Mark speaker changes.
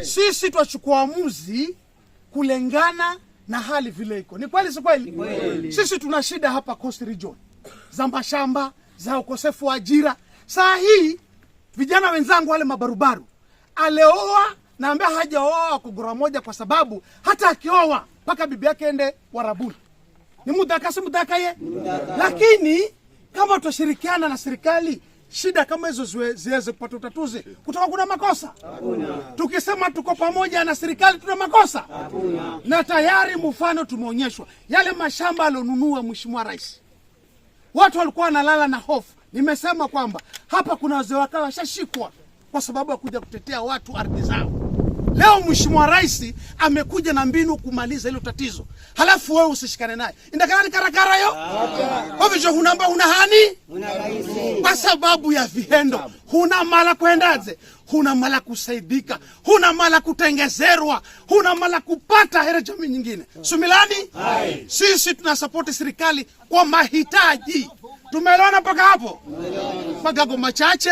Speaker 1: Sisi tuachukua uamuzi kulingana na hali vile iko. Ni kweli si kweli? Sisi tuna shida hapa Coast Region za mashamba, za ukosefu wa ajira. Saa hii vijana wenzangu wale mabarubaru aleoa na ambaye hajaoa kwa gora moja, kwa sababu hata akioa mpaka bibi yake ende Warabuni. Ni mudaka si mudaka ye? Lakini kama tutashirikiana na serikali, shida kama hizo ziweze kupata utatuzi. Kutoka kuna makosa? Hakuna. Tukisema tuko pamoja na serikali tuna makosa? Hakuna. Na tayari mfano tumeonyeshwa. Yale mashamba alionunua Mheshimiwa Rais, watu walikuwa wanalala na hofu. Nimesema kwamba hapa kuna wazee wakawa washashikwa kwa sababu ya kuja kutetea watu ardhi zao. Leo Mheshimiwa Rais amekuja na mbinu kumaliza hilo tatizo. Halafu wewe usishikane naye. Indakana ni karakara yo? Kwa hivyo hunamba una hani? Kwa sababu ya vihendo. Huna mala kuendaze. Huna mala kusaidika. Huna mala kutengezerwa. Huna mala kupata hera jamii nyingine. Sumilani? Sisi tunasapoti serikali kwa mahitaji. Tumeelewana mpaka hapo? Magago machache.